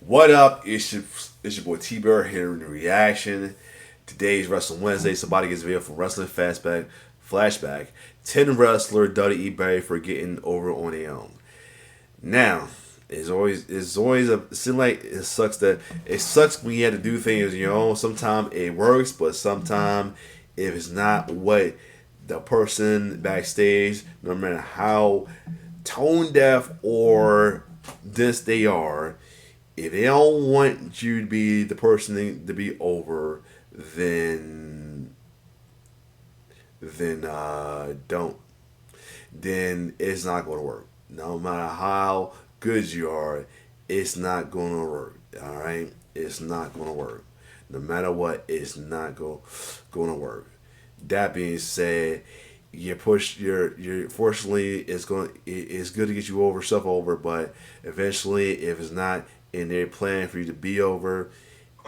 What up? It's your boy T Bear here in the reaction. Today's Wrestling Wednesday. Somebody gets a video from Wrestling Flashback. 10 wrestler WWE Barry for getting over on their own. Now, it's always it seems like it sucks when you have to do things on your own. Sometimes it works, but sometimes if it's not what the person backstage, no matter how tone deaf or this they are, if they don't want you to be the person to be over, then don't. Then it's not going to work. No matter how good you are, it's not going to work. All right, it's not going to work. No matter what, it's not going to work. That being said, fortunately it's good to get you over stuff over, but eventually if it's not in their plan for you to be over,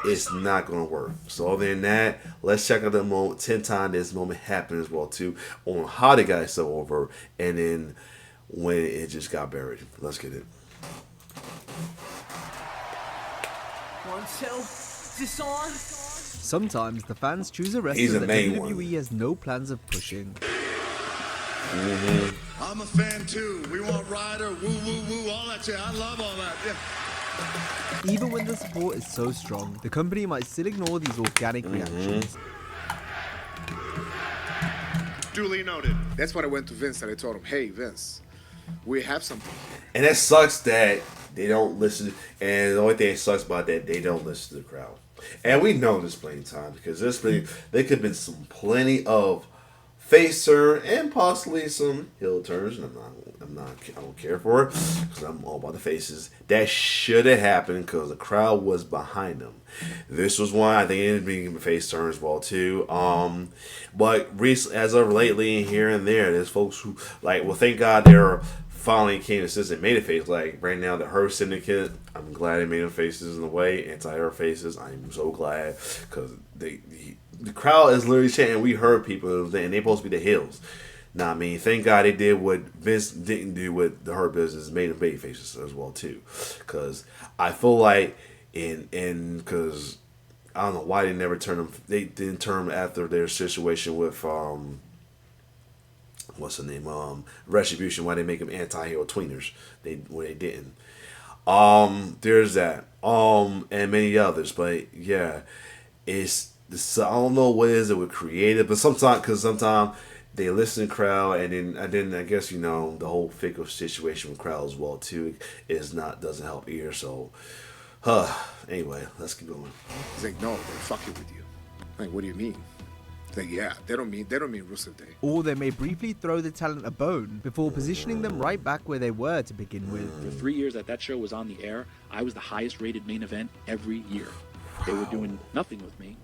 it's not going to work. So other than that, let's check out the moment 10 times this moment happened as well too, on how they got so over and then when it just got buried. Let's get it. 1, 2, is this on? Sometimes the fans choose a He's wrestler a that main WWE has no plans of pushing. I'm a fan too. We want Ryder, woo woo woo, all that shit. I love all that. Yeah. Even when the support is so strong, the company might still ignore these organic reactions. Duly noted. That's what I went to Vince and I told him, hey Vince, we have something. And it sucks that they don't listen, and the only thing that sucks about that, they don't listen to the crowd. And we know this plenty of times because there could have been plenty of face turn and possibly some heel turns. And I don't care for it because I'm all about the faces. That should have happened because the crowd was behind them. This was one I think it ended up being a face turn as well too. But recently, as of lately, here and there, there's folks who thank God they're finally came to and made a face. Like right now, the Her Syndicate, I'm glad they made them faces in a way. Anti-Her faces, I'm so glad because the crowd is literally chanting. We heard people and they're supposed to be the heels. Now, I mean, thank God they did what Vince didn't do with the Her business, made them baby faces as well too. Because I feel like because I don't know why they never turned them. They didn't turn them after their situation with what's the name? Retribution. Why they make them anti-hero tweeners? They didn't. There's that. And many others. But yeah, it's this. I don't know what it is that would create it, but sometimes they listen to crowd, and then I guess the whole fickle situation with crowd as well too doesn't help either. So, anyway, let's keep going. He's like, no, they're fucking with you. Like, what do you mean? Like, yeah, they don't mean Rusev Day. Or they may briefly throw the talent a bone before positioning them right back where they were to begin with. For 3 years that show was on the air, I was the highest rated main event every year. They were doing nothing with me,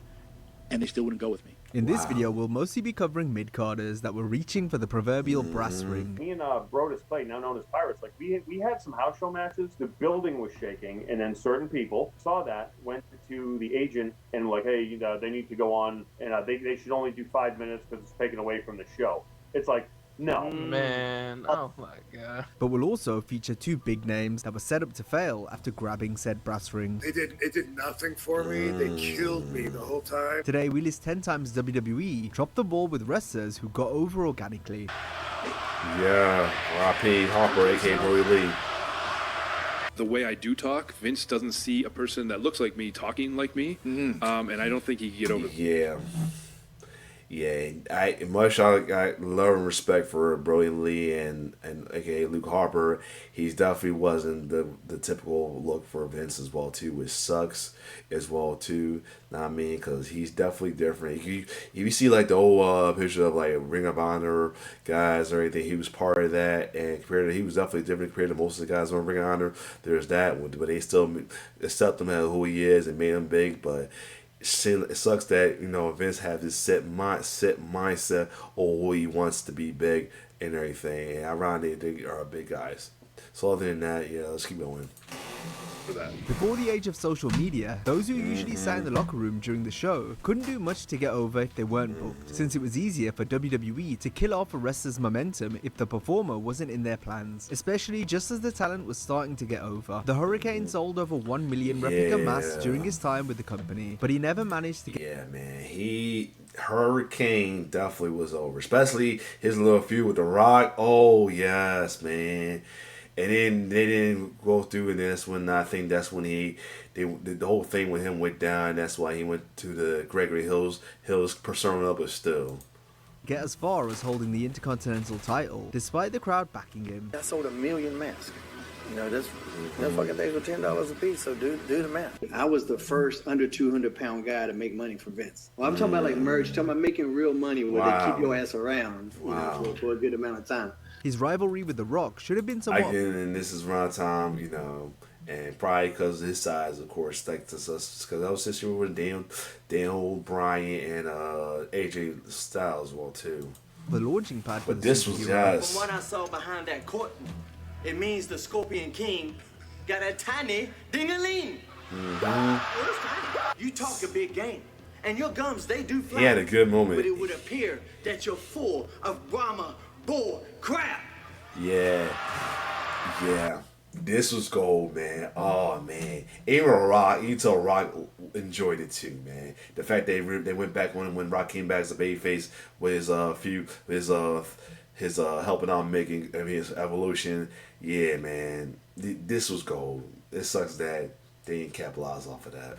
and they still wouldn't go with me. In this video, we'll mostly be covering mid-carders that were reaching for the proverbial brass ring. Me and Brodus Clay, now known as Pirates, we had some house show matches. The building was shaking, and then certain people saw that, went to the agent, and hey, they need to go on, and they should only do 5 minutes because it's taken away from the show. It's like, no. Man, oh my god. But we'll also feature 2 big names that were set up to fail after grabbing said brass ring. It did nothing for me. They killed me the whole time. Today, we list 10 times WWE dropped the ball with wrestlers who got over organically. Yeah, R.I.P. Harper, a.k.a. Brody Lee. The way I do talk, Vince doesn't see a person that looks like me talking like me, and I don't think he can get over it. Yeah. Yeah, I love and respect for Brody Lee and aka Luke Harper. He definitely wasn't the typical look for Vince as well too, which sucks as well too. Not me, because he's definitely different. If you see the old picture of Ring of Honor guys or anything, he was part of that, and he was definitely different compared to most of the guys on Ring of Honor. There's that, but they still accept him as who he is and made him big, but. It sucks that Vince has this set mindset on who he wants to be big and everything. And ironically, they are big guys. So other than that, yeah, let's keep going. for that. Before the age of social media, those who usually sat in the locker room during the show couldn't do much to get over if they weren't booked, since it was easier for WWE to kill off a wrestler's momentum if the performer wasn't in their plans, especially just as the talent was starting to get over. The Hurricane sold over 1 million replica masks during his time with the company, but he never managed to get... Yeah, man. Hurricane definitely was over, especially his little feud with The Rock. Oh, yes, man. And then they didn't go through, and that's when I think that's when the whole thing with him went down. That's why he went to the Gregory Hills persona, but still. get as far as holding the Intercontinental title, despite the crowd backing him. I sold 1 million masks. You know, this fucking things were $10 a piece, so do the math. I was the first under 200-pound guy to make money for Vince. Well, I'm talking about like merch, talking about making real money where they keep your ass around, you know, for a good amount of time. His rivalry with The Rock should have been somewhat... and this is around time, you know, and probably because of his size, of course, like to us, because I was sitting with Daniel Bryan and AJ Styles, well, too. The launching pad for but the this was superhero. From what I saw behind that curtain, it means the Scorpion King got a tiny ding-a-ling. You talk a big game, and your gums, they do fly. He had a good moment. But it would appear that you're full of Brahma bull crap. Yeah. This was gold, man. Oh, man. Even Rock, you tell Rock enjoyed it too, man. The fact they went back when Rock came back as a babyface with his helping out making his evolution. Yeah, man. This was gold. It sucks that they didn't capitalize off of that.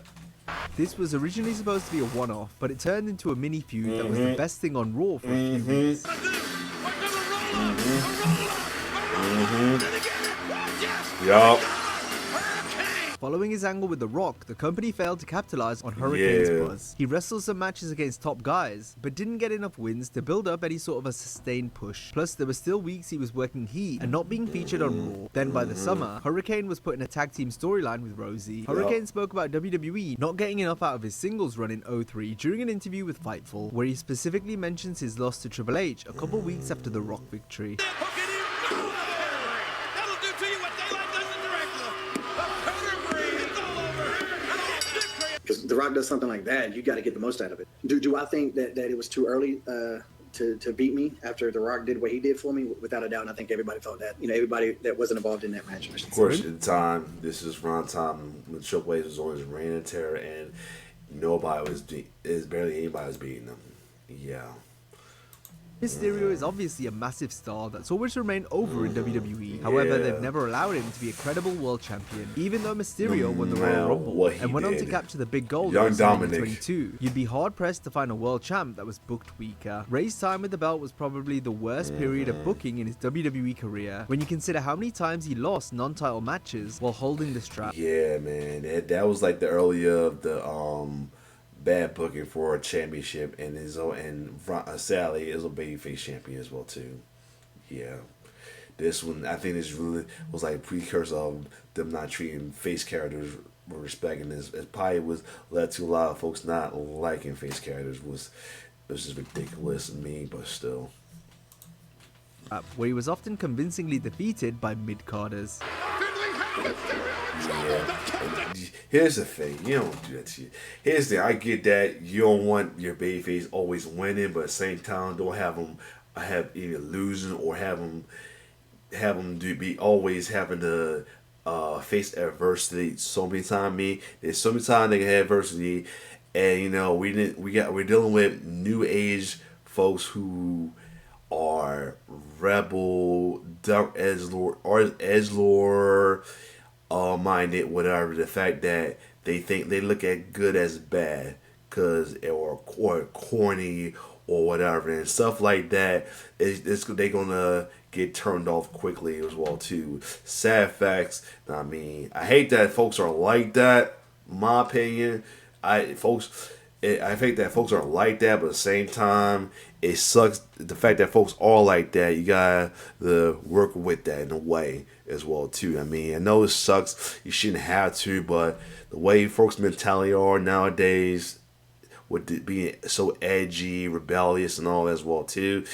This was originally supposed to be a one-off, but it turned into a mini feud that was the best thing on Raw for a few weeks. Yup. Following his angle with The Rock, the company failed to capitalize on Hurricane's buzz. He wrestled some matches against top guys, but didn't get enough wins to build up any sort of a sustained push. Plus, there were still weeks he was working heat and not being featured on Raw. Then by the summer, Hurricane was put in a tag team storyline with Rosie. Hurricane spoke about WWE not getting enough out of his singles run in 03 during an interview with Fightful, where he specifically mentions his loss to Triple H a couple weeks after the Rock victory. Because The Rock does something like that, you got to get the most out of it. Do I think that it was too early to beat me after The Rock did what he did for me? Without a doubt, and I think everybody felt that. You know, everybody that wasn't involved in that match. Of course, at the time, this is around time when Triple H was on his reign of terror, and barely anybody was beating them. Yeah. Mysterio is obviously a massive star that's always remained over in WWE. However, they've never allowed him to be a credible world champion, even though Mysterio won the Royal Rumble and went on to capture the big gold in WrestleMania 22. You'd be hard-pressed to find a world champ that was booked weaker. Ray's time with the belt was probably the worst period of booking in his WWE career, when you consider how many times he lost non-title matches while holding the strap. Yeah, man. That was like the earlier of the bad booking for a championship, and Sally is a babyface champion as well too. Yeah, this one I think this really was like a precursor of them not treating face characters with respect, and it probably was led to a lot of folks not liking face characters. It was just ridiculous and mean, but still. Where he was often convincingly defeated by mid-carders. Yeah. Here's the thing, you don't do that to you. Here's the thing, I get that you don't want your babyface always winning, but at the same time, don't have them either losing or have them be always having to face adversity so many times. There's so many times they can have adversity, and you know we're dealing with new age folks who are rebel, dark edgelord minded, whatever. The fact that they think they look at good as bad or corny or whatever and stuff like that, they're gonna get turned off quickly as well too. Sad facts. I mean, I hate that folks are like that. In my opinion, I think that folks are like that, but at the same time, it sucks the fact that folks are like that. You gotta work with that in a way as well too. I mean, I know it sucks. You shouldn't have to, but the way folks' mentality are nowadays, with being so edgy, rebellious, and all as well too,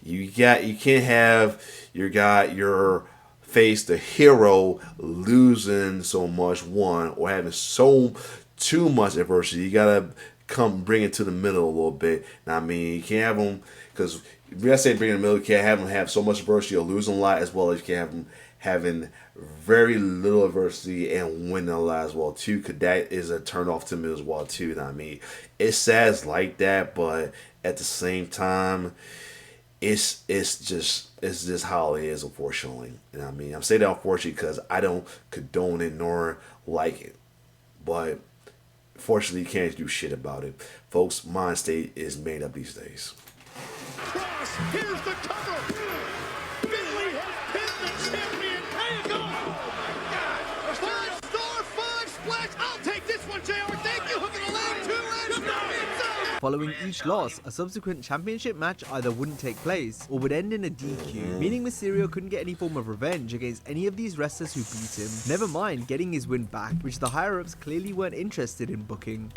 you can't have your face the hero losing so much, one, or having so too much adversity. You gotta bring it to the middle a little bit. Now, I mean, you can't have them, because when I say bring it in the middle, you can't have them have so much adversity or losing a lot, as well as you can't have them having very little adversity and winning a lot as well too, because that is a turn off to me as well too. You know what I mean, it's sad like that, but at the same time, it's just how it is, unfortunately. You know what I mean, I'm saying that unfortunately because I don't condone it nor like it, but fortunately you can't do shit about it, folks. Mind state is made up these days. Cross, here's the cover. Finley has pinned the champion. There you go. Oh, my God. 5-star, 5 splash. I'll take this one, JR. Thank you. Hook in the leg, 2 and it's over. Following each loss, a subsequent championship match either wouldn't take place or would end in a DQ, meaning Mysterio couldn't get any form of revenge against any of these wrestlers who beat him, never mind getting his win back, which the higher-ups clearly weren't interested in booking.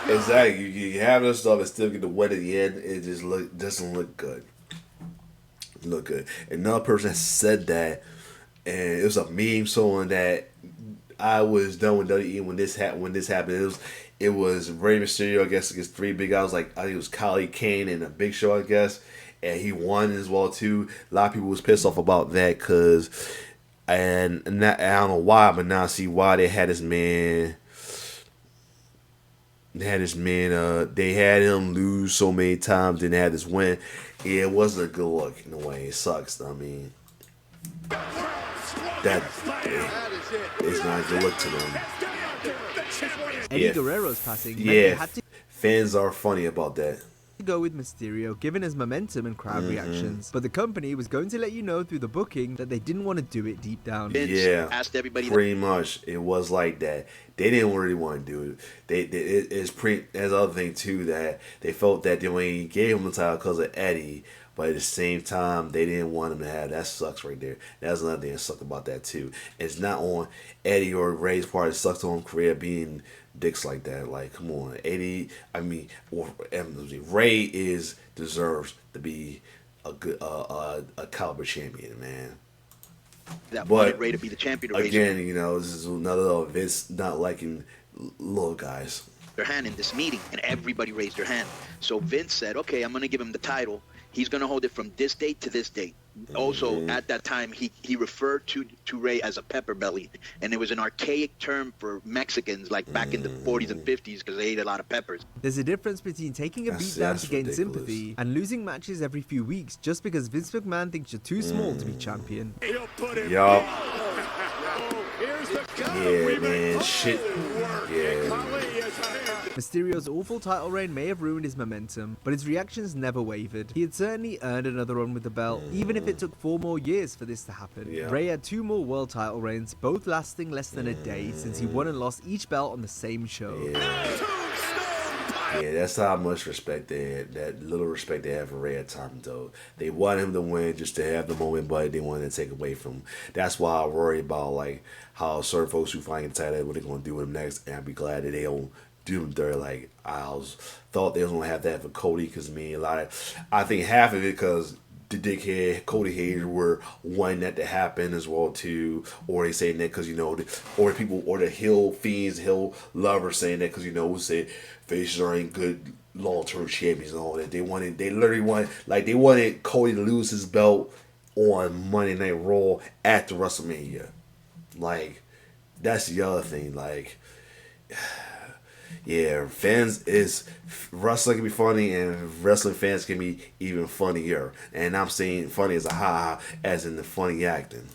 Exactly. You have this stuff and still get the win at the end. It just doesn't look good. Look good. Another person said that, and it was a meme showing that I was done with WWE when this happened. It was Rey Mysterio, I guess, against 3 big guys. Like, I think it was Khali, Kane, and a Big Show, I guess. And he won as well, too. A lot of people was pissed off about that because, and I don't know why, but now I see why they had this man. They had him lose so many times, then they had this win. Yeah, it wasn't a good look in a way. It sucks. I mean, it's not a good look to them. Eddie Guerrero's passing meant they had to fans are funny about that. go with Mysterio given his momentum and crowd reactions, but the company was going to let you know through the booking that they didn't want to do it deep down. Yeah, asked everybody pretty much it was like that. They didn't really want to do it. There's other thing too, that they felt that they only gave him the title because of Eddie, but at the same time they didn't want him to have. That sucks right there. That's another thing that sucks about that too. It's not on Eddie or Ray's part. It sucks on career being dicks like that. Like, come on, Eddie. I mean, Ray deserves to be a good a caliber champion, man. That wanted Ray to be the champion. Again, you know, this is another Vince not liking little guys. Their hand in this meeting, and everybody raised their hand. So Vince said, "Okay, I'm going to give him the title. He's going to hold it from this date to this date." Also, at that time, he referred to Ray as a pepper belly, and it was an archaic term for Mexicans, like back in the 40s and 50s, because they ate a lot of peppers. There's a difference between taking a beatdown to gain sympathy and losing matches every few weeks just because Vince McMahon thinks you're too small to be champion. Yup. Yeah, man, shit. Yeah. Mysterio's awful title reign may have ruined his momentum, but his reactions never wavered. He had certainly earned another run with the belt, even if it took 4 more years for this to happen. Yeah. Ray had 2 more world title reigns, both lasting less than a day, since he won and lost each belt on the same show. Yeah, that's how much respect they had. That little respect they have for Ray at time, though. They want him to win just to have the moment, but they wanted to take away from him. That's why I worry about like how certain folks who find the title, what they're gonna do with him next, and I'd be glad that they don't do him there. Like thought they was gonna have that for Cody, because I think half of it because the dickhead Cody haters were wanting that to happen as well too, or they saying that because or people or the Hill fiends, Hill lovers saying that because we say faces aren't good long-term champions and all that. They literally wanted Cody to lose his belt on Monday Night Raw after WrestleMania. Like, that's the other thing. Like, yeah, wrestling can be funny, and wrestling fans can be even funnier. And I'm saying funny as a ha, as in the funny acting.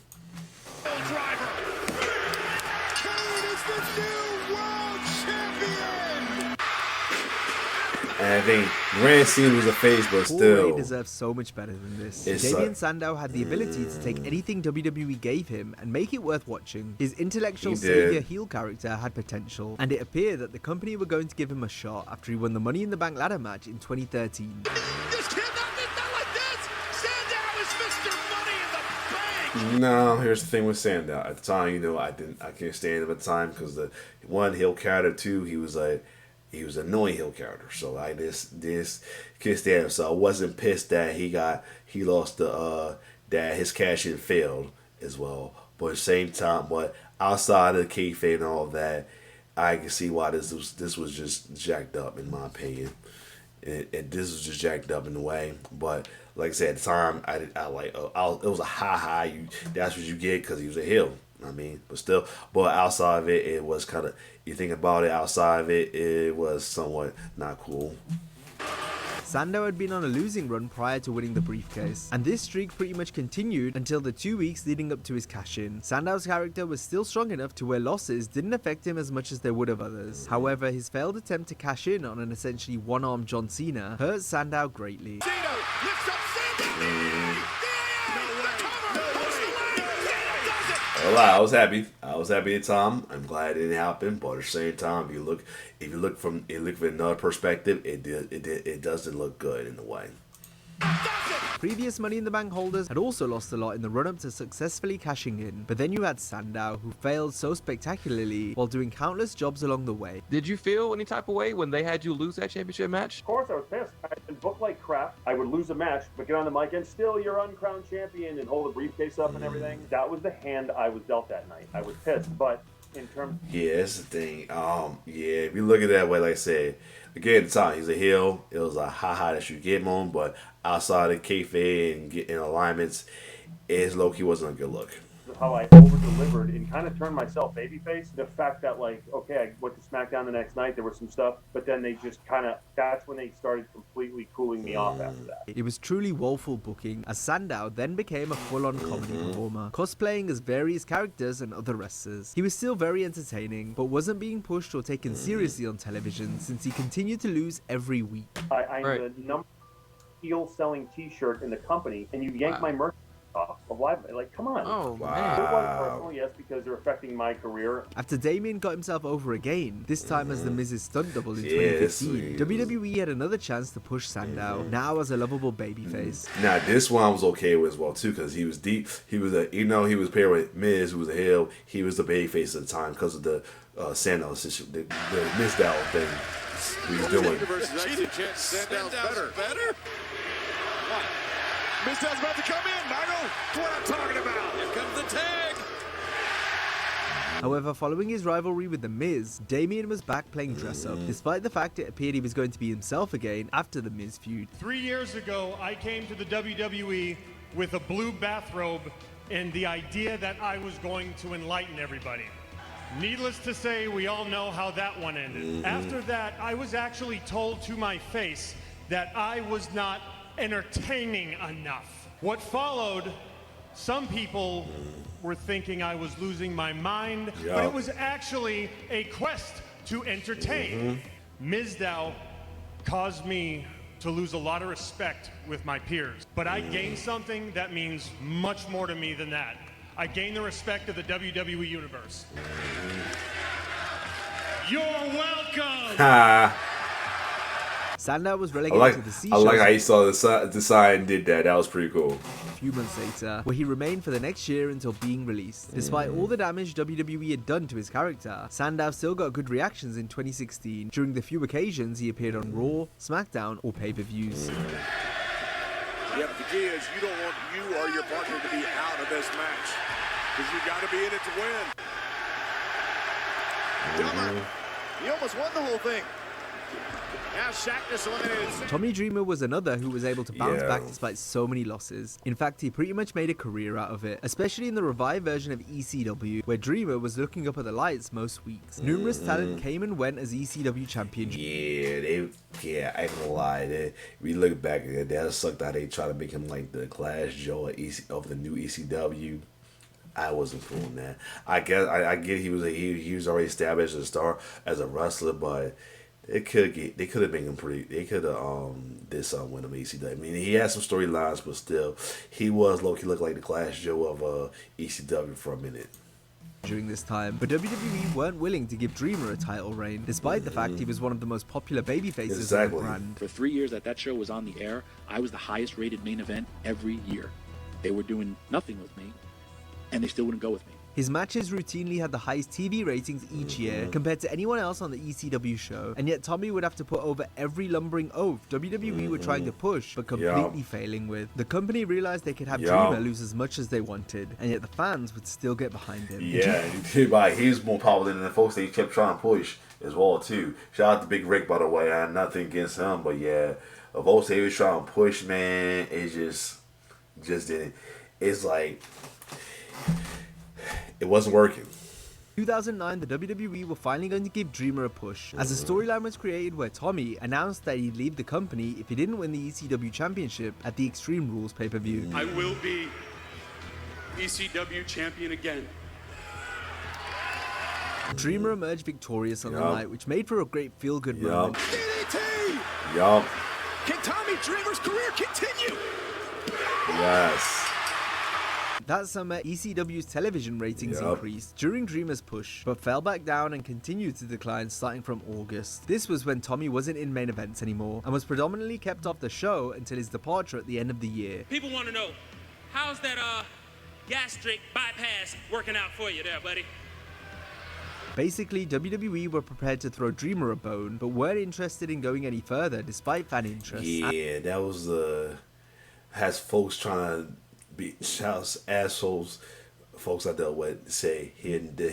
And I think Grand Cena was a face, but still. Ray deserves so much better than this. Damien Sandow had the ability to take anything WWE gave him and make it worth watching. His intellectual savior heel character had potential, and it appeared that the company were going to give him a shot after he won the Money in the Bank ladder match in 2013. This cannot be done like this! Sandow is Mr. Money in the Bank! No, here's the thing with Sandow. At the time, I can't stand him at the time because the one heel character, two, he was an annoying heel character, so this can't stand him. So I wasn't pissed that he lost the that his cash in failed as well. But at the same time, but outside of the kayfabe and all of that, I can see why this was just jacked up in my opinion. And this was just jacked up in a way. But like I said, at the time, I like it was a high. That's what you get because he was a heel. I mean, but outside of it, it was kind of, you think about it, outside of it, it was somewhat not cool. Sandow had been on a losing run prior to winning the briefcase, and this streak pretty much continued until the 2 weeks leading up to his cash-in. Sandow's character was still strong enough to where losses didn't affect him as much as they would have others. However, his failed attempt to cash in on an essentially one-armed John Cena hurt Sandow greatly. I was happy. I was happy at the time. I'm glad it didn't happen. But at the same time, if you look from another perspective, it doesn't look good in a way. Previous Money in the Bank holders had also lost a lot in the run-up to successfully cashing in, but then you had Sandow, who failed so spectacularly while doing countless jobs along the way. Did you feel any type of way when they had you lose that championship match? Of course I was pissed. I'd been booked like crap. I would lose a match, but get on the mic and still you're uncrowned champion and hold the briefcase up and everything. That was the hand I was dealt that night. I was pissed, but in terms... Yeah, that's the thing. If you look at it that way, like I said, again, at the time, he's a heel. It was a high that you get him on, but outside of kayfabe and getting alignments, his low-key wasn't a good look. How I over-delivered and kind of turned myself babyface. The fact that, like, okay, I went to SmackDown the next night, there was some stuff, but then they just kind of, that's when they started completely cooling me off after that. It was truly woeful booking, as Sandow then became a full-on comedy performer, cosplaying as various characters and other wrestlers. He was still very entertaining, but wasn't being pushed or taken seriously on television since he continued to lose every week. I'm the number heel selling t-shirt in the company, and you yank my merch off of live. Like, come on. Oh, Wow. man. It was personal, yes, because they're affecting my career. After Damien got himself over again, this time as the Miz's stunt double in Yes, 2015, WWE had another chance to push Sandow, now as a lovable babyface. Now this one I was okay with as well too, because he was deep. He was he was paired with Miz, who was a heel. He was the babyface at the time because of the Sandow the Mizdow thing he was doing. Sandow's better? What? Mizdow's about to come in, Michael. What I'm talking about. Here comes the tag. However, following his rivalry with The Miz, Damien was back playing dress-up, despite the fact it appeared he was going to be himself again after the Miz feud. 3 years ago, I came to the WWE with a blue bathrobe and the idea that I was going to enlighten everybody. Needless to say, we all know how that one ended. After that, I was actually told to my face that I was not entertaining enough. What followed, some people were thinking I was losing my mind, but it was actually a quest to entertain. Mizdow caused me to lose a lot of respect with my peers, but I gained something that means much more to me than that. I gained the respect of the WWE Universe. You're welcome! Sandow was relegated to the C I like shows how he saw the sign and did that. That was pretty cool. a few months later, where he remained for the next year until being released. Despite all the damage WWE had done to his character, Sandow still got good reactions in 2016 during the few occasions he appeared on Raw, SmackDown, or pay-per-views. Yeah, but the key is you don't want you or your partner to be out of this match. Because you got to be in it to win. Dumber. He almost won the whole thing. Now Shackness eliminated. Tommy Dreamer was another who was able to bounce back despite so many losses. In fact, he pretty much made a career out of it, especially in the revived version of ECW, where Dreamer was looking up at the lights most weeks. Numerous talent came and went as ECW champion. I ain't gonna lie. We look back at that sucked how they try to make him like the Clash Joe of the new ECW. I wasn't feeling that. I get he was already established as a star as a wrestler, but they could have made him pretty. They could have did something with him ECW. I mean, he had some storylines, but still, he was low-key looked like the Clash Joe of ECW for a minute. During this time, but WWE weren't willing to give Dreamer a title reign, despite the fact he was one of the most popular babyfaces of the brand. For 3 years that show was on the air, I was the highest rated main event every year. They were doing nothing with me, and they still wouldn't go with me. His matches routinely had the highest TV ratings each year compared to anyone else on the ECW show, and yet Tommy would have to put over every lumbering oath WWE were trying to push but completely failing with. The company realized they could have Dreamer lose as much as they wanted, and yet the fans would still get behind him. Yeah, he was more popular than the folks they kept trying to push as well too. Shout out to Big Rick, by the way. I have nothing against him, but yeah, the folks they was trying to push, man, it just didn't. It's like it wasn't working. 2009, the WWE were finally going to give Dreamer a push, as a storyline was created where Tommy announced that he'd leave the company if he didn't win the ECW championship at the Extreme Rules pay-per-view. I will be ECW champion again. Dreamer emerged victorious on the night, which made for a great feel-good moment. DDT! Yup. Can Tommy Dreamer's career continue? Yes. That summer, ECW's television ratings increased during Dreamer's push, but fell back down and continued to decline starting from August. This was when Tommy wasn't in main events anymore, and was predominantly kept off the show until his departure at the end of the year. People want to know, how's that gastric bypass working out for you there, buddy? Basically, WWE were prepared to throw Dreamer a bone, but weren't interested in going any further despite fan interest. Yeah, that was has folks trying to be assholes. Folks out there would say here nigga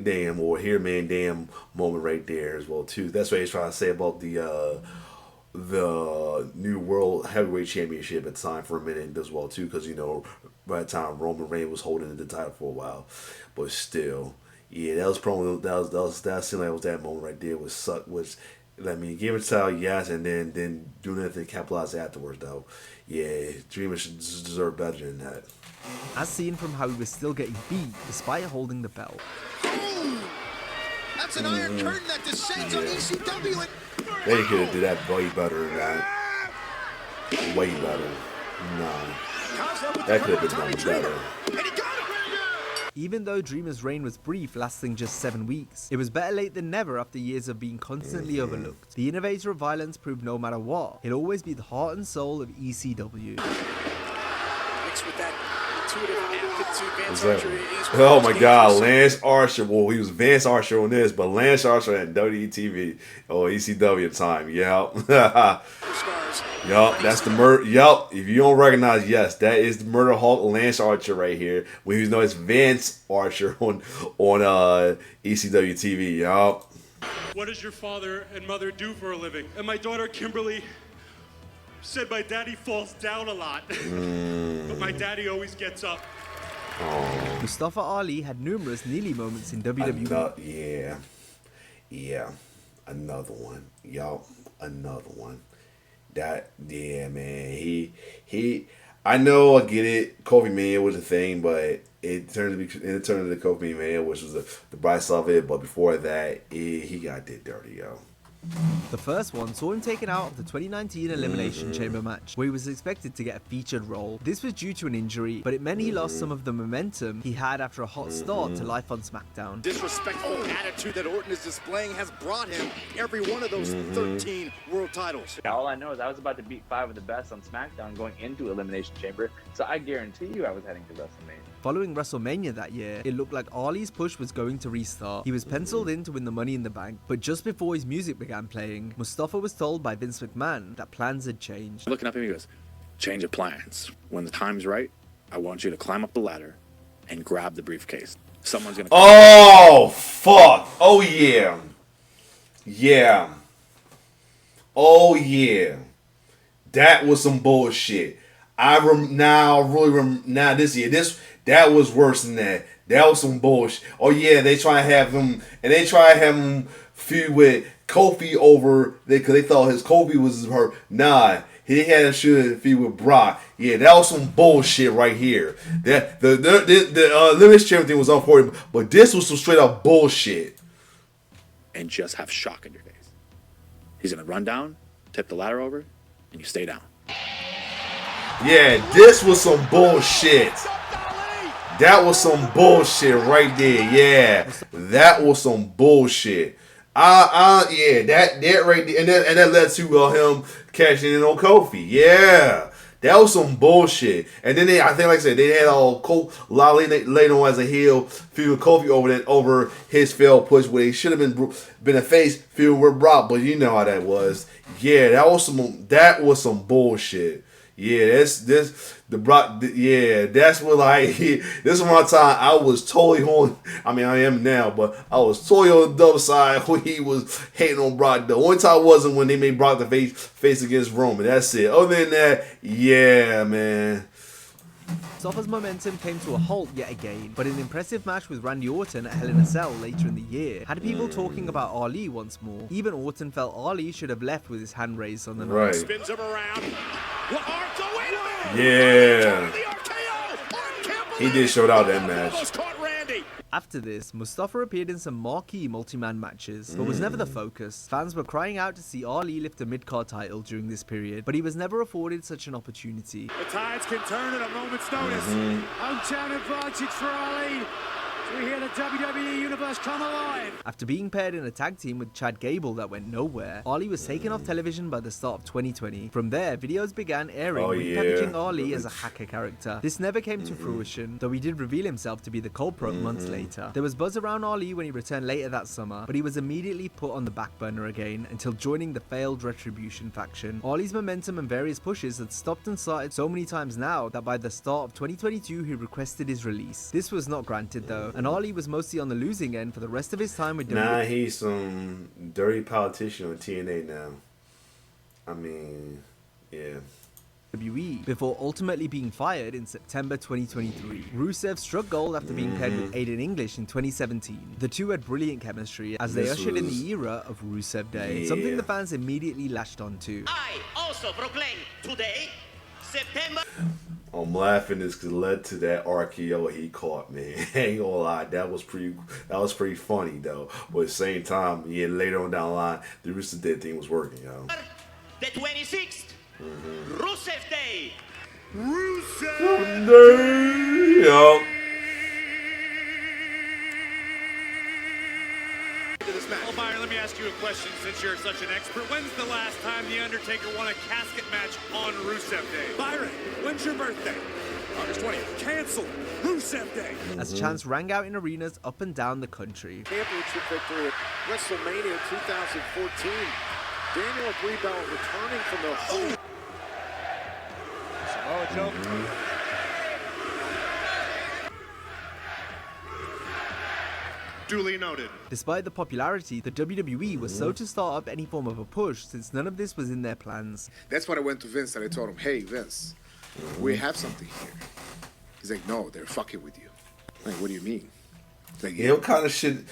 damn or here man damn moment right there as well too. That's what he's trying to say about the new World Heavyweight Championship at the time for a minute as well too, because by the time Roman Reigns was holding the title for a while, but still, yeah, that seemed like it was that moment right there was suck was. Let me give it to title, yes, and then do nothing to capitalize afterwards, though. Yeah, Dreamer should deserve better than that. As seen from how he was still getting beat despite holding the belt. Oh, that's an iron curtain that descends on ECW. They could have did that way better than that. Way better. Nah. That could have been done better. Even though Dreamer's reign was brief, lasting just 7 weeks, it was better late than never after years of being constantly overlooked. The innovator of violence proved no matter what, he'll always be the heart and soul of ECW. Mixed with that intuitive aptitude, Vance Exactly. Archer. Oh my God, Lance Archer. Well, he was Vance Archer on this, but Lance Archer at WTV or ECW at the time. Yup. Yup, that's the murder. Yup, if you don't recognize, yes, that is the Murder Hulk Lance Archer right here. When he was known as Vance Archer on ECW TV. Yup. What does your father and mother do for a living? And my daughter Kimberly said my daddy falls down a lot, but my daddy always gets up. Mustafa Ali had numerous Neely moments in WWE. Yeah, another one. Yup, another one. Man, I know, I get it. Kofi Mania was a thing, but it turned into Kofi Mania, which was the bright side of it. But before that, he got did dirty, yo. The first one saw him taken out of the 2019 Elimination Chamber match, where he was expected to get a featured role. This was due to an injury, but it meant he lost some of the momentum he had after a hot start to life on SmackDown. Disrespectful attitude that Orton is displaying has brought him every one of those 13 world titles. All I know is I was about to beat 5 of the best on SmackDown going into Elimination Chamber, so I guarantee you I was heading to WrestleMania. Following WrestleMania that year, it looked like Ali's push was going to restart. He was penciled in to win the Money in the Bank, but just before his music began playing, Mustafa was told by Vince McMahon that plans had changed. Looking up at me, he goes, change of plans. When the time's right, I want you to climb up the ladder and grab the briefcase. Someone's gonna... Oh, fuck. Oh, yeah. Yeah. Oh, yeah. That was some bullshit. That was worse than that. That was some bullshit. Oh yeah, they try to have him feud with Kofi over because they thought his Kofi was hurt. Nah, he had a feud with Brock. Yeah, that was some bullshit right here. That the Elimination Chamber thing was unfortunate, but this was some straight up bullshit. And just have shock in your face. He's gonna run down, tip the ladder over, and you stay down. Yeah, this was some bullshit. That was some bullshit right there. Yeah, that was some bullshit. Yeah, that right there, and that led to him cashing in on Kofi. Yeah, That was some bullshit. And then I think, like I said, they had Lally later on as a heel, feud with Kofi over his failed push, where he should have been a face feud with Brock, but you know how that was. Yeah, that was some bullshit. Yeah, that's what this is one time I was totally on. I mean, I am now, but I was totally on the double side when he was hating on Brock. The only time wasn't when they made Brock the face against Roman. That's it. Other than that, yeah, man. Mustafa's momentum came to a halt yet again, but an impressive match with Randy Orton at Hell in a Cell later in the year had people talking about Ali once more. Even Orton felt Ali should have left with his hand raised on the night. Spins him around. Yeah. He did show out that match. After this, Mustafa appeared in some marquee multi-man matches, but was never the focus. Fans were crying out to see Ali lift the mid-card title during this period, but he was never afforded such an opportunity. The tides can turn at a moment's notice. Hometown advantage for Ali. We hear the WWE Universe come alive. After being paired in a tag team with Chad Gable that went nowhere, Ali was taken off television by the start of 2020. From there, videos began airing repackaging Ali as a hacker character. This never came to fruition, though he did reveal himself to be the culprit months later. There was buzz around Ali when he returned later that summer, but he was immediately put on the back burner again until joining the failed Retribution faction. Ali's momentum and various pushes had stopped and started so many times now that by the start of 2022 he requested his release. This was not granted though, and Ali was mostly on the losing end for the rest of his time with WWE. Nah, he's some dirty politician on TNA now. I mean, yeah. Before ultimately being fired in September 2023. Rusev struck gold after being paired with Aiden English in 2017. The two had brilliant chemistry as they ushered in the era of Rusev Day, something the fans immediately latched onto. I also proclaim today, September. I'm laughing this because it led to that RKO he caught, man. Ain't gonna lie, that was pretty funny though. But at the same time, yeah, later on down the line, the Rusev Day thing was working, yo. The 26th, Rusev Day. Rusev Day, yo. Well, Byron, let me ask you a question since you're such an expert. When's the last time The Undertaker won a casket match on Rusev Day? Byron, when's your birthday? August 20th. Canceled. Rusev Day. As chants rang out in arenas up and down the country. Championship victory at WrestleMania 2014. Daniel Bree-Bell returning from the Samoa Joe. Duly noted. Despite the popularity, the WWE was slow to start up any form of a push since none of this was in their plans. That's when I went to Vince and I told him, hey, Vince, we have something here. He's like, no, they're fucking with you. I'm like, what do you mean? He's like, yeah, what kind of shit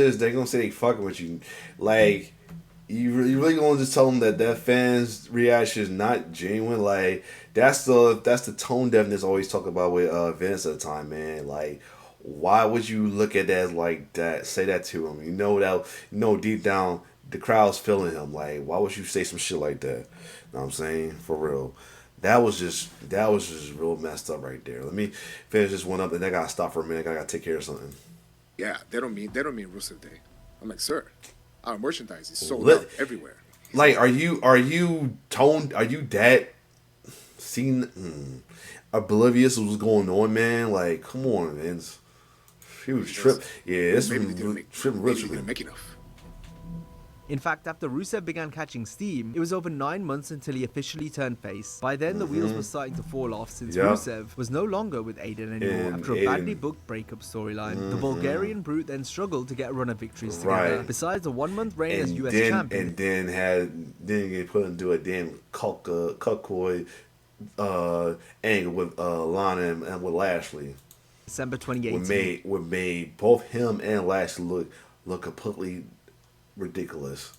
is they gonna say they fucking with you? Like, you really gonna just tell them that fans' reaction is not genuine? Like, that's the tone deafness always talk about with Vince at the time, man. Like, why would you look at that like that? Say that to him. You know deep down the crowd's feeling him. Like, why would you say some shit like that? You know what I'm saying? For real. That was just real messed up right there. Let me finish this one up, and I gotta stop for a minute. I gotta take care of something. Yeah, they don't mean Rusev Day. I'm like, sir, our merchandise is sold out everywhere. Like, are you that oblivious of what's going on, man? Like, come on, man. He was tripping. Yeah, this was tripping. Maybe they didn't make enough. In fact, after Rusev began catching steam, it was over 9 months until he officially turned face. By then, the wheels were starting to fall off since Rusev was no longer with Aiden anymore after a badly booked breakup storyline. The Bulgarian Brute then struggled to get a run of victories together. Besides a 1-month reign as US champion. And then get put into a damn cuckold angle with Lana and with Lashley. December 2018. What made both him and Lashley look completely ridiculous.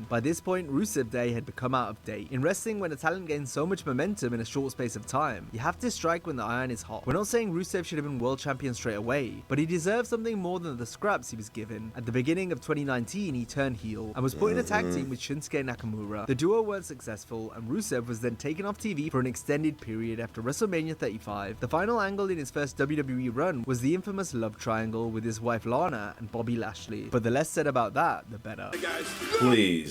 By this point, Rusev Day had become out of date. In wrestling, when a talent gains so much momentum in a short space of time, you have to strike when the iron is hot. We're not saying Rusev should have been world champion straight away, but he deserved something more than the scraps he was given. At the beginning of 2019, he turned heel and was put in a tag team with Shinsuke Nakamura. The duo weren't successful, and Rusev was then taken off TV for an extended period after WrestleMania 35. The final angle in his first WWE run was the infamous love triangle with his wife Lana and Bobby Lashley. But the less said about that, the better. Please.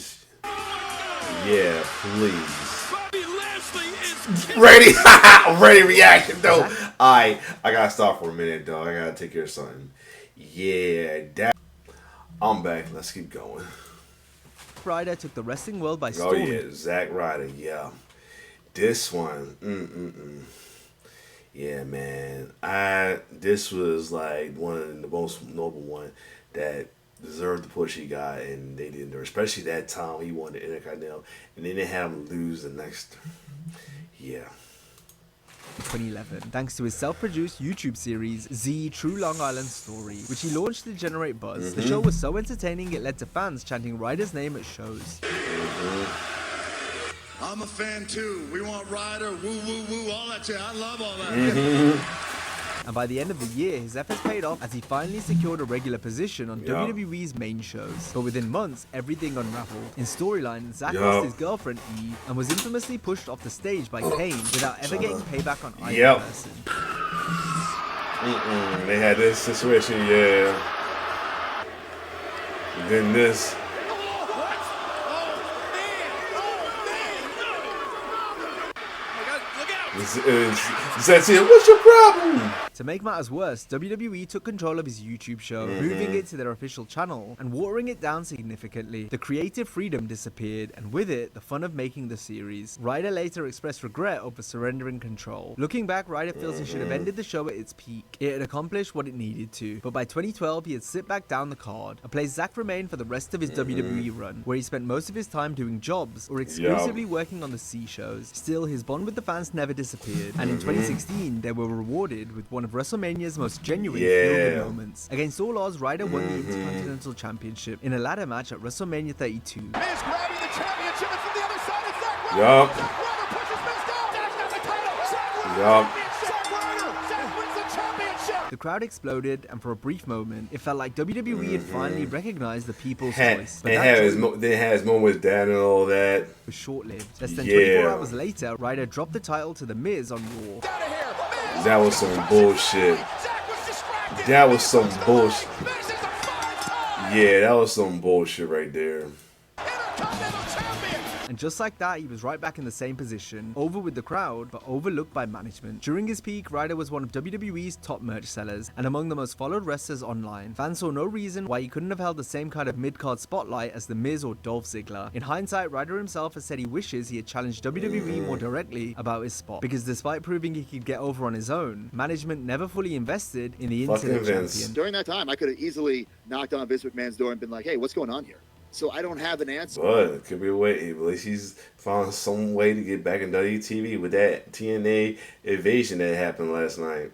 Yeah, please. Bobby Lashley is Ready reaction though. I gotta stop for a minute, dog. I gotta take care of something. Yeah, I'm back. Let's keep going. Ryder took the wrestling world by Oh storm. yeah, Zack Ryder. Yeah, this one. Yeah, man. This was like one of the most noble one that deserved the push he got, and they didn't. Especially that time he won the Intercontinental, and then they had him lose the next. Yeah. 2011, thanks to his self-produced YouTube series Z True Long Island Story, which he launched to generate buzz. The show was so entertaining it led to fans chanting Ryder's name at shows. I'm a fan too. We want Ryder, woo woo woo, all that shit. I love all that. And by the end of the year, his efforts paid off as he finally secured a regular position on WWE's main shows. But within months, everything unraveled. In storyline, Zack lost his girlfriend Eve and was infamously pushed off the stage by Kane without ever getting payback on either person. They had this situation, yeah. Then this. What's your problem? To make matters worse, WWE took control of his YouTube show, moving it to their official channel and watering it down significantly. The creative freedom disappeared, and with it, the fun of making the series. Ryder later expressed regret over surrendering control. Looking back, Ryder feels he should have ended the show at its peak. It had accomplished what it needed to, but by 2012, he had slipped back down the card, a place Zack remained for the rest of his WWE run, where he spent most of his time doing jobs or exclusively working on the C shows. Still, his bond with the fans never disappeared, and in 2016, they were rewarded with one of WrestleMania's most genuine feel-good moments. Against all odds, Ryder won the Intercontinental Championship in a ladder match at WrestleMania 32. Miz grabbing the championship, and from the other side, it's Zack Ryder. Yup. Zack Ryder pushes Miz down. Zack's got the title. Zack Ryder. Yup. Zack Ryder. Zack wins the championship. The crowd exploded, and for a brief moment, it felt like WWE had finally recognized the people's choice. But They had his moment with Dan and all that. Was short-lived. Less than 24 hours later, Ryder dropped the title to The Miz on Raw. That was some bullshit. That was some bullshit. Yeah, that was some bullshit right there. And just like that, he was right back in the same position, over with the crowd, but overlooked by management. During his peak, Ryder was one of WWE's top merch sellers, and among the most followed wrestlers online. Fans saw no reason why he couldn't have held the same kind of mid-card spotlight as The Miz or Dolph Ziggler. In hindsight, Ryder himself has said he wishes he had challenged WWE more directly about his spot, because despite proving he could get over on his own, management never fully invested in the Internet champion. During that time, I could have easily knocked on Vince McMahon's door and been like, hey, what's going on here? So I don't have an answer. But it could be a way. At least he's found some way to get back in WTV with that TNA invasion that happened last night.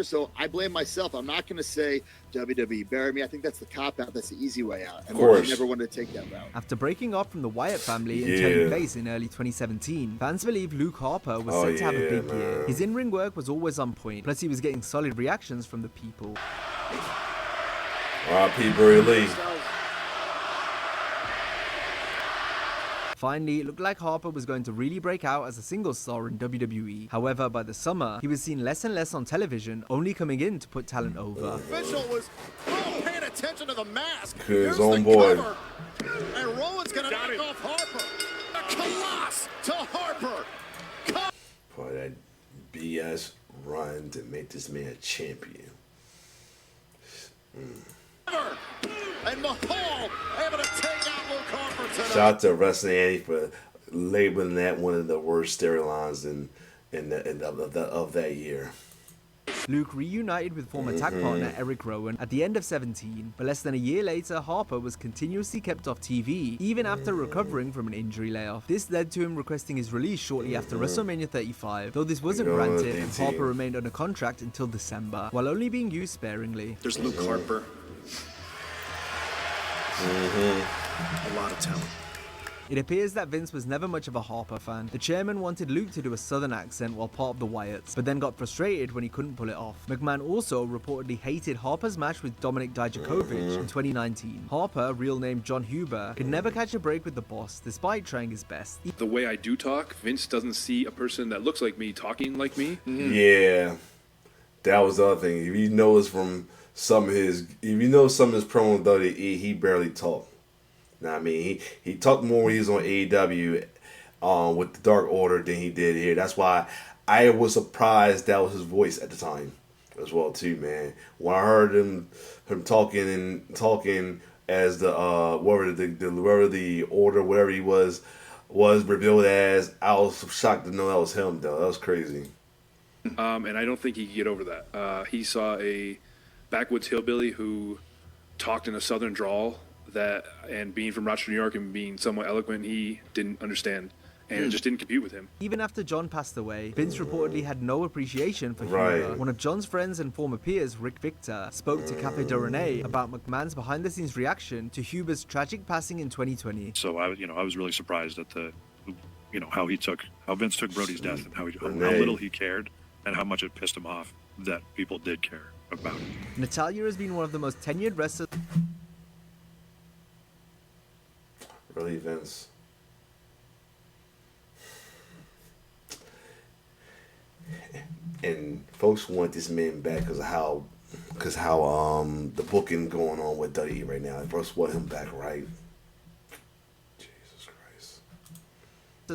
So I blame myself. I'm not going to say WWE bury me. I think that's the cop-out. That's the easy way out. And I never wanted to take that route. After breaking off from the Wyatt family and turning face in early 2017, fans believe Luke Harper was set to have a big year. His in-ring work was always on point, plus he was getting solid reactions from the people. R.I.P. Bray Lee. Finally, it looked like Harper was going to really break out as a single star in WWE. However, by the summer, he was seen less and less on television, only coming in to put talent over. Official was paying attention to the mask. His own boy. Cover. And Rowan's gonna knock off Harper. A coloss to Harper. For that BS run to make this man a champion. And Mahal able to take out Luke Harper tonight. Shout out to Wrestling Annie for labeling that one of the worst storylines of that year. Luke reunited with former tag partner Eric Rowan at the end of 17, but less than a year later, Harper was continuously kept off TV, even after recovering from an injury layoff. This led to him requesting his release shortly after WrestleMania 35, though this wasn't granted, and Harper remained under contract until December, while only being used sparingly. There's Luke Harper. A lot of talent. It appears that Vince was never much of a Harper fan. The chairman wanted Luke to do a southern accent while part of the Wyatts, but then got frustrated when he couldn't pull it off. McMahon also reportedly hated Harper's match with Dominik Dijakovic in 2019. Harper, real name John Huber, could never catch a break with the boss, despite trying his best. The way I do talk, Vince doesn't see a person that looks like me talking like me. Yeah, that was the other thing. If you notice from some of his promos WWE, he barely talked. Now, I mean, he talked more when he was on AEW. with the Dark Order than he did here. That's why I was surprised that was his voice at the time as well too, man. When I heard him talking as the whatever the order, whatever he was revealed as, I was shocked to know that was him though. That was crazy. And I don't think he could get over that. He saw a backwoods hillbilly who talked in a southern drawl and being from Rochester, New York, and being somewhat eloquent, he didn't understand. And it just didn't compute with him. Even after John passed away, Vince reportedly had no appreciation for humor. Right. One of John's friends and former peers, Rick Victor, spoke to Cafe de Rene about McMahon's behind-the-scenes reaction to Huber's tragic passing in 2020. So I was really surprised at how Vince took Brody's death and how little he cared and how much it pissed him off that people did care about it. Natalya has been one of the most tenured wrestlers. Really, Vince. And folks want this man back because how the booking going on with WWE right now. Folks want him back, right? Jesus Christ.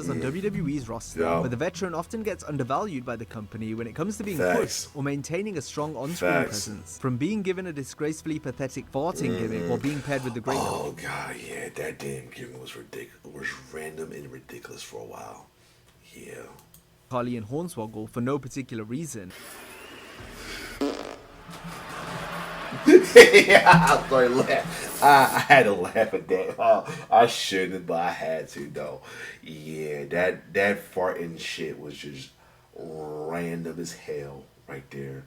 On WWE's roster, Yeah. where the veteran often gets undervalued by the company when it comes to being Facts. pushed or maintaining a strong on-screen Facts. presence. From being given a disgracefully pathetic farting gimmick while being paired with the Great Oh god, yeah, that damn gimmick was ridiculous. Was random and ridiculous for a while. Yeah. Carly and Hornswoggle for no particular reason. Yeah, I started laughing. I had to laugh at that. I shouldn't, but I had to though. Yeah, that farting shit was just random as hell right there.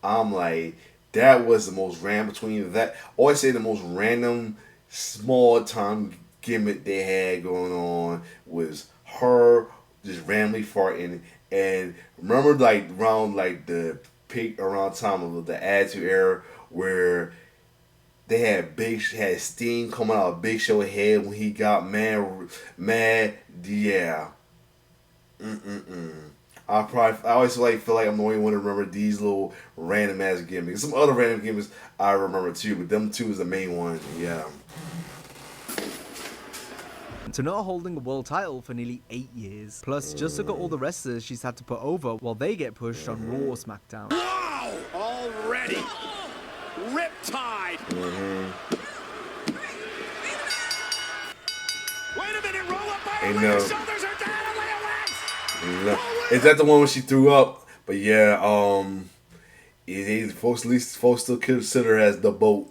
I'm like, that was the most random between that. Always say the most random small time gimmick they had going on was her just randomly farting. And remember, like around like the peak around time of the Attitude Era, where they had steam coming out of Big Show head when he got mad. Yeah. I always feel like I'm the only one to remember these little random ass gimmicks. Some other random gimmicks I remember too, but them two is the main one. Yeah. To not holding a world title for nearly 8 years. Plus, just look at all the wrestlers she's had to put over while they get pushed on Raw or SmackDown. Wow! Already! Riptide! Wait a minute, roll up by Ain't her, no- shoulders are down, and lay a legs! No. Is that the one when she threw up? But yeah, folks still consider her as the boat.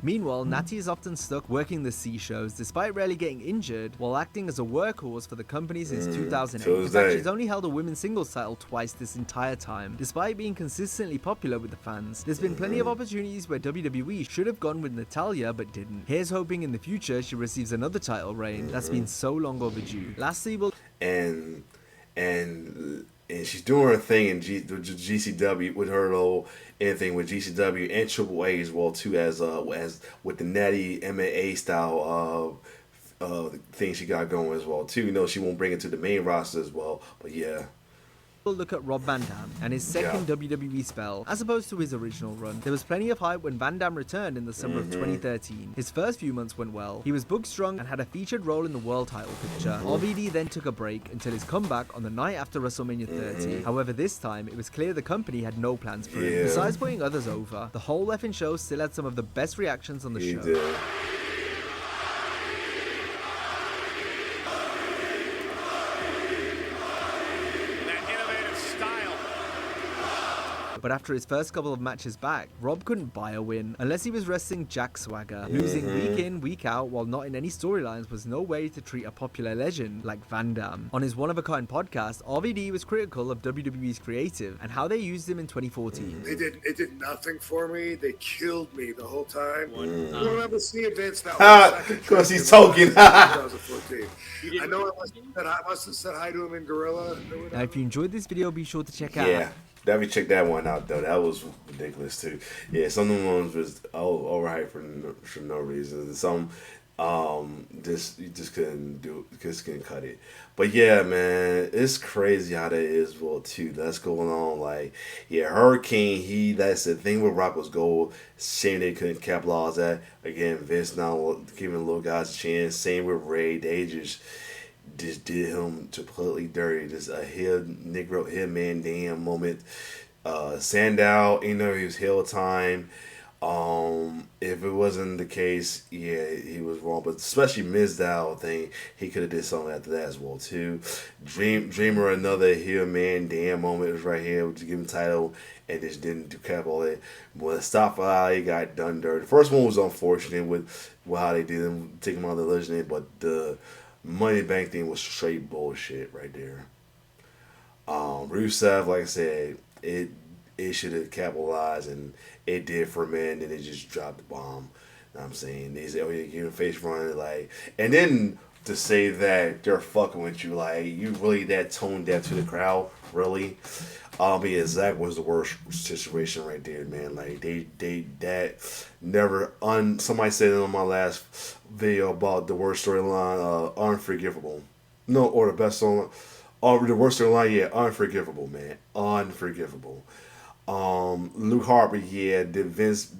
Meanwhile, Natty is often stuck working the C shows despite rarely getting injured while acting as a workhorse for the company since 2008. In fact, she's only held a women's singles title twice this entire time. Despite being consistently popular with the fans, there's been plenty of opportunities where WWE should have gone with Natalya but didn't. Here's hoping in the future she receives another title reign that's been so long overdue. Lastly, we'll... And she's doing her thing in GCW with her little anything with GCW and Triple A as well too, as with the Natty MMA style thing she got going as well too. You know, she won't bring it to the main roster as well, but yeah. We'll look at Rob Van Dam and his second WWE spell, as opposed to his original run. There was plenty of hype when Van Dam returned in the summer of 2013. His first few months went well. He was booked strong and had a featured role in the world title picture. RVD then took a break until his comeback on the night after WrestleMania 30. However, this time, it was clear the company had no plans for him. Besides putting others over, the whole effing show still had some of the best reactions on the show. Did. But after his first couple of matches back, Rob couldn't buy a win unless he was wrestling Jack Swagger. Losing week in, week out while not in any storylines was no way to treat a popular legend like Van Dam. On his One-of-a-Kind podcast, RVD was critical of WWE's creative and how they used him in 2014. It did nothing for me. They killed me the whole time. I remember seeing Vince that one because he's talking. 2014. I know I must have said hi to him in Gorilla. Now, if you enjoyed this video, be sure to check out. Yeah. Definitely check that one out though. That was ridiculous too. Yeah, some of them ones was overhyped for no reason. Some You just couldn't cut it. But yeah, man, it's crazy how that is well too. That's going on. Like, yeah, Hurricane, that's the thing with Rock was gold. Shame they couldn't capitalize that. Again, Vince now giving little guys a chance. Same with Ray. They just did him completely dirty. Just a Negro hitman damn moment. Sandow, he was heel time. If it wasn't the case, yeah, he was wrong. But especially Mizdow thing, he could have did something after that as well too. Dreamer, another heel man damn moment was right here to give him title, and just didn't do cap all that. When Mustafa Ali got done dirty. The first one was unfortunate with how they did him, take him out of the legend, but the Money Bank thing was straight bullshit right there. Rusev, like I said, it should have capitalized, and it did for a minute, and then it just dropped the bomb. You know what I'm saying? They say, oh, you're giving face running, like, and then to say that they're fucking with you, like, you really that tone deaf to the crowd, really? Yeah, Zach was the worst situation right there, man. Like, they that never, somebody said it on my last video about the worst storyline, Unforgivable. No, or the best song, or the worst storyline, yeah, Unforgivable, man. Unforgivable. Luke Harper, yeah, did Vince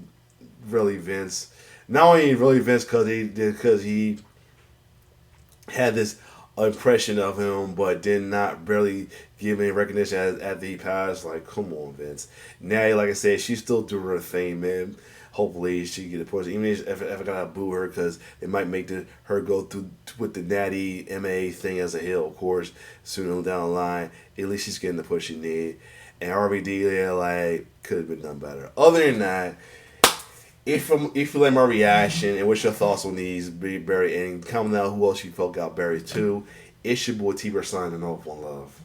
really Vince? Not only really Vince because he had this impression of him, but did not barely give any recognition after he passed. Like, come on, Vince. Now, like I said, she's still doing her thing, man. Hopefully, she get a push. Even if I gotta boo her, because it might make her go through with the natty MA thing as a heel, of course, sooner down the line. At least she's getting the push she need. And RVD, yeah, like, could have been done better. Other than that, if you like my reaction and what's your thoughts on these, Barry, and comment out who else you felt got buried too. It's your boy T-Bird signing off. One love.